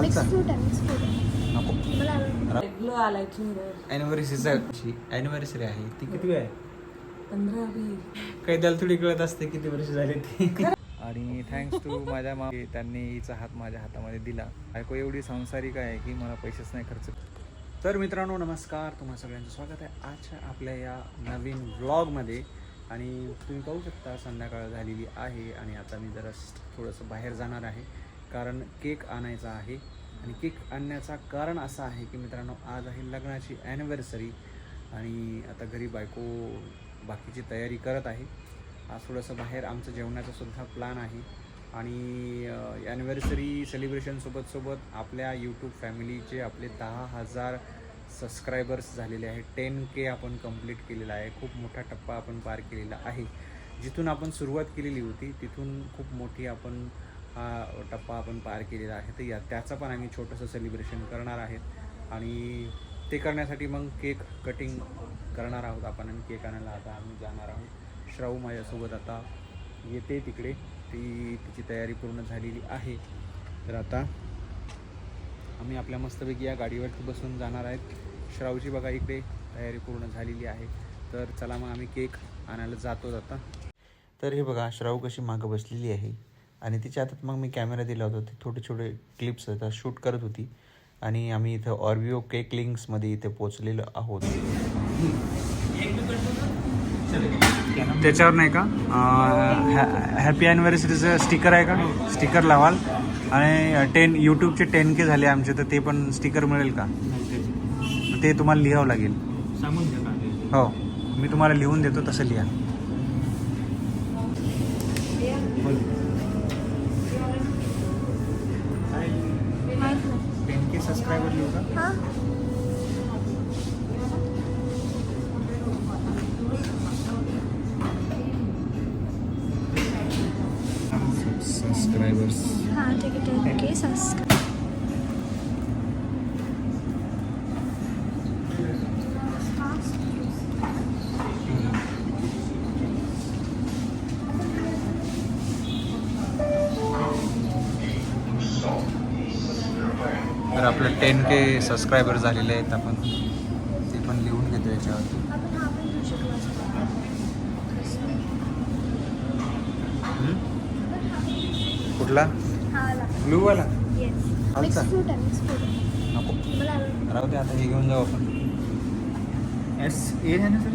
Mix fruit आहे नको. मला आवडतं. ग्लो आलाय चेहऱ्यावर. ॲनिव्हर्सरी आहे ती किती आहे 15-20. काही त्याला थोडी कळत असते किती वर्ष झाले ती. आणि थँक्स टू माझ्या त्यांनी हिचा हात माझ्या हातामध्ये दिला. बायको एवढी सांसारिक आहे की मला पैसेच नाही खर्च. तर मित्रांनो नमस्कार, तुम्हा सगळ्यांचं स्वागत आहे आजच्या आपल्या या नवीन व्लॉगमध्ये. आणि तुम्ही पाहू शकता संध्याकाळ झालेली आहे आणि आता मी जरा थोडंसं बाहेर जाणार आहे कारण केक आणायचा आहे. आणि केक आणण्याचं कारण असं आहे की मित्रांनो आज आहे लग्नाची ॲनिव्हर्सरी आणि आता घरी बायको बाकीची तयारी करत आहे. आज थोडंसं बाहेर आमचं जेवणाचा सुद्धा प्लॅन आहे. आणि ॲनिव्हर्सरी सेलिब्रेशनसोबत आपल्या यूट्यूब फॅमिलीचे आपले 10,000 सबस्क्रायबर्स झालेले आहे. 10K आपण कंप्लीट केलेला आहे. खूप मोठा टप्पा आपण पार केलेला आहे. जिथून आपण सुरुवात केलेली होती तिथून खूप मोठी आपण हा टप्पा आपण पार केलेला आहे. तर त्याचं पण आम्ही छोटंसं सेलिब्रेशन करणार आहेत आणि ते करण्यासाठी मग केक कटिंग करणार आहोत आपण. आणि केक आणायला आता आम्ही जाणार आहोत. श्रावू माझ्यासोबत आता येते तिकडे, तिची तयारी पूर्ण झालेली आहे. तर आता आम्ही आपल्या मस्तपैकी या गाडीवरती बसून जाणार आहेत. श्रावची बघा इकडे तयारी पूर्ण झालेली आहे. तर चला मग आम्ही केक आणायला जातो आता. तर हे बघा श्रावू कशी मागं बसलेली आहे आणि तिच्या हातात मग मी कॅमेरा दिला होता. ते छोटे छोटे क्लिप्स आता शूट करत होती. आणि आम्ही इथं ऑर्बिओ केक लिंक्समध्ये इथे पोचलेलो आहोत. त्याच्यावर नाही का हॅपी ॲनिव्हर्सरीचं स्टिकर आहे का? स्टिकर लावाल. आणि 10 यूट्यूबचे 10K झाले आमचे, तर ते पण स्टिकर मिळेल का? ते तुम्हाला लिहावं लागेल. हो, मी तुम्हाला लिहून देतो, तसं लिहा. 10K सबस्क्रायबर लिहू का? हां सबस्क्रायबर्स. हां ठीक आहे. 10K subscribe. तर आपलं 10K सबस्क्रायबर झालेले आहेत. आपण ते पण लिहून घेतो याच्यावरती. आपण हा पण घेऊ शकलो कुठला? हा आला. ब्लूवाला? येस मिक्स आलता? फ्रूट आहे नको. मला आवडतं. राहू दे, आता हे घेऊन जाऊ आपण. ए आहे ना सर?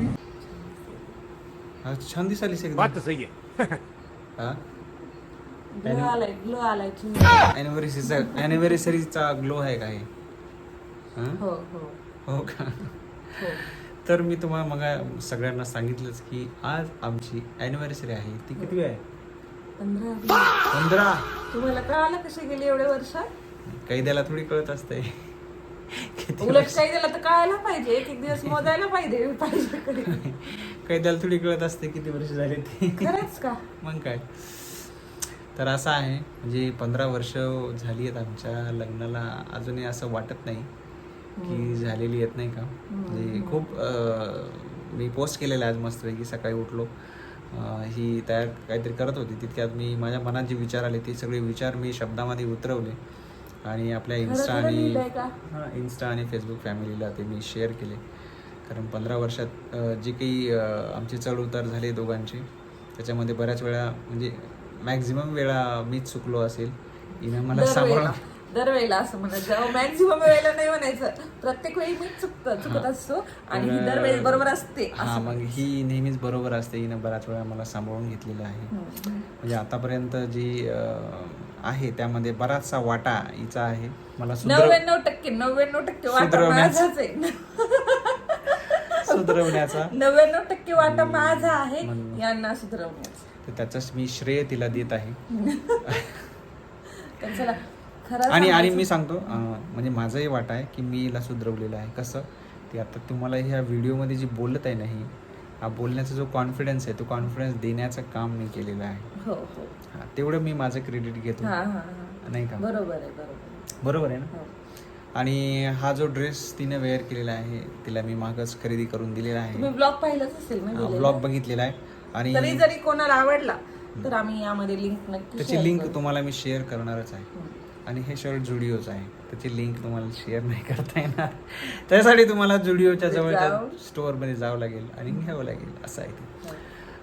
हा छान दिसालीस एकदम. बात तो सही है. हा ग्लो आलाय चेहऱ्यावर. ॲनिव्हर्सरीचा ग्लो आहे का हे? हां हो हो हो का? हो. तर मी तुम्हाला मग सगळ्यांना सांगितलंच की आज आमची ॲनिव्हर्सरी आहे. ती किती आहे? 15-20. 15. तुम्हाला कळालं कशी गेली एवढ्या वर्षात? काही द्यायला थोडी कळत असते. उलट काही दिलं तर कळायला पाहिजे. एक दिवस मोजायला पाहिजे काही द्यायला थोडी कळत असते किती वर्ष झाले ते. खरंच का? मग काय. तर असं आहे, म्हणजे 15 वर्ष झाली आहेत आमच्या लग्नाला. अजूनही असं वाटत नाही की झालेली आहेत, नाही का? म्हणजे खूप मी पोस्ट केलेलं आहे आज मस्तपैकी. सकाळी उठलो, ही तयार काहीतरी करत होती, तितक्यात मी माझ्या मनात जे विचार आले ते सगळे विचार मी शब्दामध्ये उतरवले आणि आपल्या इन्स्टा आणि फेसबुक फॅमिलीला ते मी शेअर केले. कारण 15 वर्षात जे काही आमचे चढउतार झाले दोघांचे, त्याच्यामध्ये बऱ्याच वेळा म्हणजे मॅक्झिमम वेळा मीच चुकलो असेल. हिनं मला सांभाळलं. दरवेळेला असं म्हणायचं. मॅक्झिमम वेळेला नाही म्हणायचं. प्रत्येक वेळी मीच चुकत असतो आणि ही दरवेळी बरोबर असते. हां, मग ही नेहमीच बरोबर असते. हिनं बऱ्याच वेळा मला सांभाळून घेतलेलं आहे. म्हणजे आतापर्यंत जी आहे त्यामध्ये बराचसा वाटा हिचा आहे. मला 99% वाटा माझाच आहे. सुधरवण्याचा 99% वाटा माझा आहे यांना सुधरवण्याचा. तर त्याचंच मी श्रेय तिला देत आहे. तर चला खरं आणि मी सांगतो म्हणजे माझाही वाटा आहे की मी हिला सुधरवलेलं आहे. कसं ते आता तुम्हाला ह्या व्हिडिओमध्ये जी बोलत आहे नाही, हा बोलण्याचा जो कॉन्फिडन्स आहे तो कॉन्फिडन्स देण्याचं काम मी केलेलं आहे. हो हो. हां, तेवढं मी माझं क्रेडिट घेतो, नाही का? बरोबर आहे ना? आणि हा जो ड्रेस तिने वेअर केलेला आहे तिला मी मागच खरेदी करून दिलेला आहे. तुम्ही ब्लॉग पाहिलाच असेल ना? ब्लॉग बघितलेला आहे. आणि जरी कोणाला आवडला तर आम्ही यामध्ये लिंक नक्की त्याची लिंक तुम्हाला मी शेअर करणारच आहे. आणि हे शर्ट जुडिओचं आहे. त्याची लिंक तुम्हाला शेअर नाही करता येणार. त्यासाठी तुम्हाला जुडिओच्या जवळच्या स्टोअरमध्ये जावं लागेल आणि घ्यावं लागेल, असं आहे ते.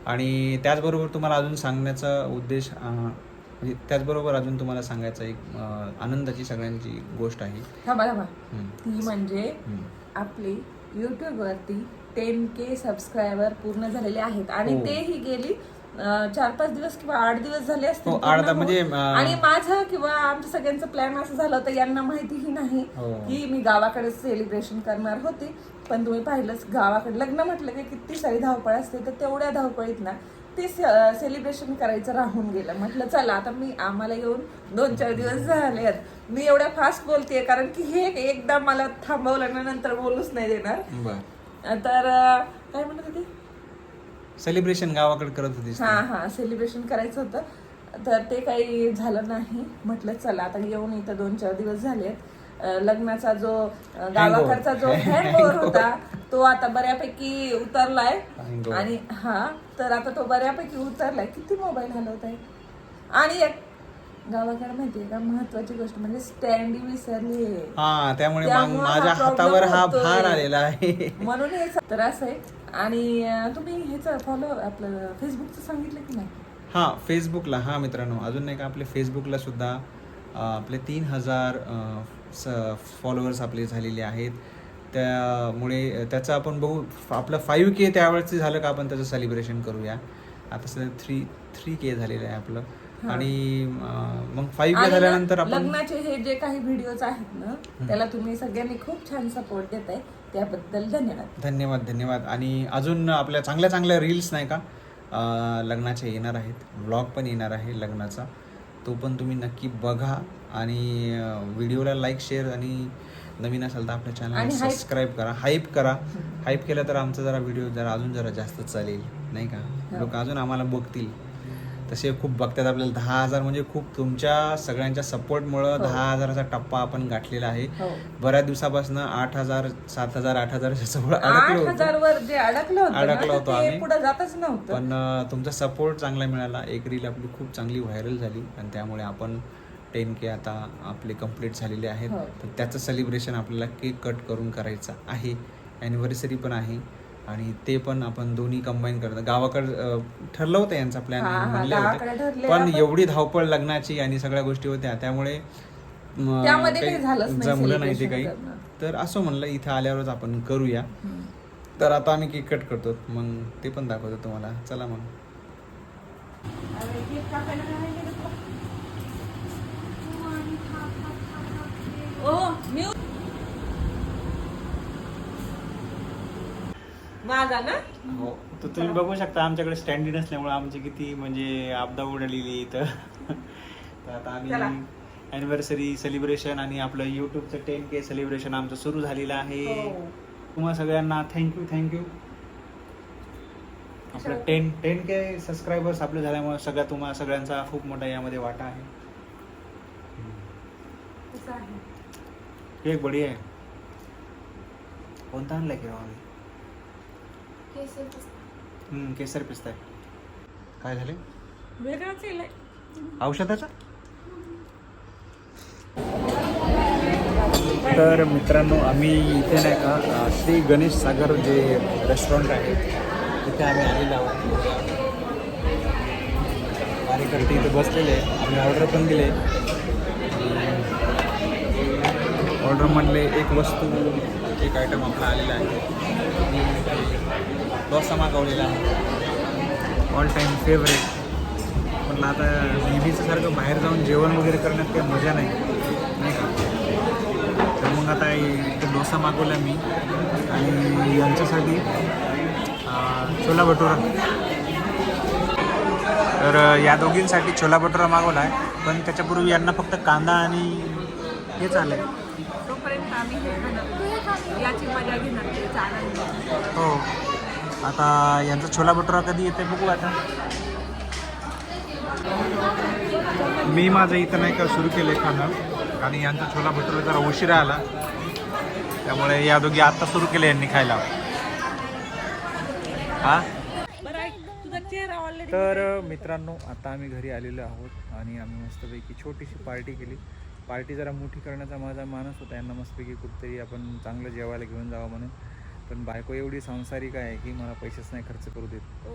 आणि त्याचबरोबर तुम्हाला अजून सांगण्याचा उद्देश म्हणजे त्याचबरोबर अजून तुम्हाला सांगायचं एक आनंदाची सगळ्यांची गोष्ट आहे. ती म्हणजे आपली YouTube वरती 10K सबस्क्रायबर पूर्ण झालेले आहेत आणि तेही गेली 4-5 दिवस किंवा 8 दिवस झाले असतील. म्हणजे आणि माझं किंवा आमच्या सगळ्यांचं प्लॅन असं झालं होतं, यांना माहितीही नाही की मी गावाकडे सेलिब्रेशन करणार होते. पण तुम्ही पाहिलंच, गावाकडे लग्न म्हटलं की किती सारी धावपळ असते, तर तेवढ्या धावपळीत ना ते सेलिब्रेशन करायचं राहून गेलं. म्हटलं चला आता आम्हाला येऊन 2-4 दिवस झाले आहेत. मी एवढ्या फास्ट बोलतेय कारण की हे एकदा मला थांबवलं ना नंतर बोलूच नाही देणार. तर काय म्हणत होते, सेलिब्रेशन गावाकडे करत होती. हा सेलिब्रेशन करायचं होतं, तर ते काही झालं नाही. म्हटलं चला आता येऊन इथं 2-4 दिवस झालेत. लग्नाचा जो गावाकडचा जो हँगओव्हर होता तो आता बऱ्यापैकी उतरलाय. आणि तर आता तो बऱ्यापैकी उतरलाय. किती मोबाईल हलवत आहे. आणि एक गावाकडे माहितीये का महत्वाची गोष्ट म्हणजे स्टँडी विसरली. त्यामुळे माझ्या हातावर हा भार आलेला आहे. म्हणून हे त्रास आहे. आणि तुम्ही ह्याचं फॉलो आपलं फेसबुकचं सांगितलं की नाही? फेसबुकला मित्रांनो अजून नाही का आपल्या फेसबुकला सुद्धा आपले 3000 फॉलोअर्स आपले झालेले आहेत. त्यामुळे त्याचं आपण बघू, आपलं 5K त्यावेळेस झालं का आपण त्याचं सेलिब्रेशन करूया. आता सध्या 3K झालेलं आहे आपलं. आणि मग 5K झाल्यानंतर आपण लग्नाचे हे जे काही व्हिडिओज आहेत ना त्याला तुम्ही सगळ्यांनी खूप छान सपोर्ट देताय, त्याबद्दल धन्यवाद. धन्यवाद. आणि अजून आपल्या चांगल्या रील्स नाही का लग्नाचे येणार आहेत. व्लॉग पण येणार आहे लग्नाचा, तो पण तुम्ही नक्की बघा. आणि व्हिडिओला लाईक, शेअर आणि नवीन असाल तर आपल्या चॅनलला सबस्क्राईब करा. हाईप केलं तर आमचा जरा व्हिडिओ अजून जास्त चालेल नाही का. लोक अजून आम्हाला बघतील. तसे खूप बघतात आपल्याला. 10,000 म्हणजे खूप तुमच्या सगळ्यांच्या सपोर्टमुळं 10,000चा टप्पा आपण गाठलेला आहे. बऱ्याच दिवसापासून 8,000, 7,000, 8,000 अडकलो होतो आम्ही, पुढे जातच नव्हतं. पण तुमचा सपोर्ट चांगला मिळाला. एक रील आपली खूप चांगली व्हायरल झाली आणि त्यामुळे आपण 10K आता आपले कंप्लीट झालेले आहेत. तर त्याचं सेलिब्रेशन आपल्याला केक कट करून करायचं आहे. ॲनिव्हर्सरी पण आहे आणि ते पण आपण दोन्ही कंबाईन करतो. गावाकडं ठरलं होतं यांचा प्लॅन म्हणले होते, पण एवढी धावपळ लग्नाची आणि सगळ्या गोष्टी होत्या त्यामुळे जमलं नाही ते काही. तर असं म्हणलं इथं आल्यावरच आपण करूया. तर आता आम्ही केक कट करतो, मग ते पण दाखवतो तुम्हाला. चला मग. माझा ना हो, तर तुम्ही बघू शकता आमच्याकडे स्टँडी नसल्यामुळे आमची किती म्हणजे आपदा उडालेली इथं. तर आता आम्ही ॲनिव्हर्सरी सेलिब्रेशन आणि आपलं यूट्यूबचं 10K सेलिब्रेशन आमचं सुरू झालेलं आहे. तुम्हा सगळ्यांना थँक्यू. आपलं 10K सबस्क्रायबर्स आपले झाल्यामुळे तुम्हा सगळ्यांचा खूप मोठा यामध्ये वाटा आहे. केक बढिया आहे. कोणता आणलाय केव्हा आम्ही? केसर पिस्ता आहे. काय झाले? औषधाचा. तर मित्रांनो आम्ही इथे नाही का श्री गणेश सागर जे रेस्टॉरंट आहे तिथे आम्ही आलेलो आहोत. कार्यकर्ते इथे बसलेले आहे. आम्ही ऑर्डर पण दिले. ऑर्डरमधले एक आयटम आपला आलेला आहे. डोसा मागवलेला आहे, ऑल टाईम फेवरेट. पण आता नेहमीचं सारखं बाहेर जाऊन जेवण वगैरे करण्यात काही मजा नाही का. तर मग आता इथं डोसा मागवला मी आणि यांच्यासाठी छोला भटुरा. तर या दोघींसाठी छोला भटुरा मागवला आहे, पण त्याच्यापूर्वी यांना फक्त कांदा आणि हेच आलं आहे. हो, आता यांचा छोला भटुरा कधी येते बघू. आता मी माझं इथं नाही का सुरू केलं आहे खाणं आणि यांचा छोला भटुरा जरा उशिरा आला त्यामुळे या दोघी आत्ता सुरू केले यांनी खायला. तर मित्रांनो आता आम्ही घरी आलेलो आहोत आणि आम्ही मस्तपैकी छोटीशी पार्टी केली. पार्टी जरा मोठी करण्याचा माझा मानस होता यांना मस्तपैकी कुठेतरी आपण चांगलं जेवायला घेऊन जावं म्हणून. पण बायको एवढी सांसारिक आहे की मला पैसेच नाही खर्च करू देत.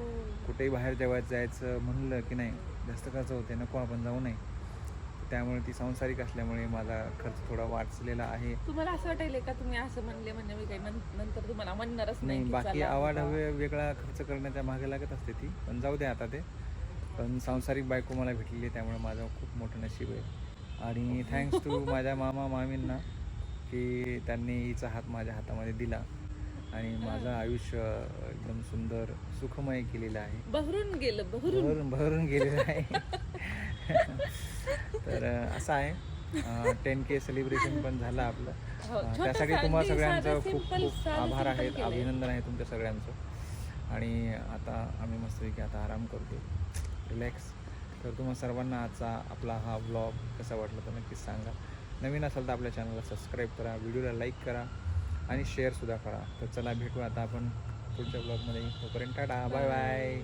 कुठेही बाहेर जेवायला जायचं म्हणलं की नाही जास्त खर्च होते, नको आपण जाऊ नये. त्यामुळे ती सांसारिक असल्यामुळे माझा खर्च थोडा वाचलेला आहे. तुम्हाला असं वाटेल का तुम्ही असं म्हणले म्हणजे मी काही नंतर तुम्हाला म्हणणारच नाही, की बाकी चला आवाड बाबा. वेगळा खर्च करण्याच्या मागे लागत असते ती, पण जाऊ द्या आता ते. पण सांसारिक बायको मला भेटलेली आहे त्यामुळे माझं खूप मोठं नशीब आहे. आणि थँक्स टू माझ्या मामा मामींना की त्यांनी हिचा हात माझ्या हातामध्ये दिला आणि माझं आयुष्य एकदम सुंदर सुखमय केलेलं आहे. बहरून गेलं बहरून. भरून गेलेलं आहे. तर असं आहे. 10K सेलिब्रेशन पण झालं आपलं. हो, त्यासाठी छोटंसं तुम्हा अगदी सगळ्यांचं साधं, खूप simple, खूप साधं आभार simple आहेत, केलंय. अभिनंदन आहे तुमच्या सगळ्यांचं. आणि आता आम्ही मस्तपैकी आता आराम करतो, रिलॅक्स. तर तुम्हा सर्वांना आजचा आपला हा व्लॉग कसा वाटला तर नक्कीच सांगा. नवीन असाल तर आपल्या चॅनलला सबस्क्राईब करा, व्हिडिओला लाईक करा आणि शेअरसुद्धा करा. तर चला भेटू आता आपण पुढच्या ब्लॉगमध्ये. तोपर्यंत टाटा, बाय बाय.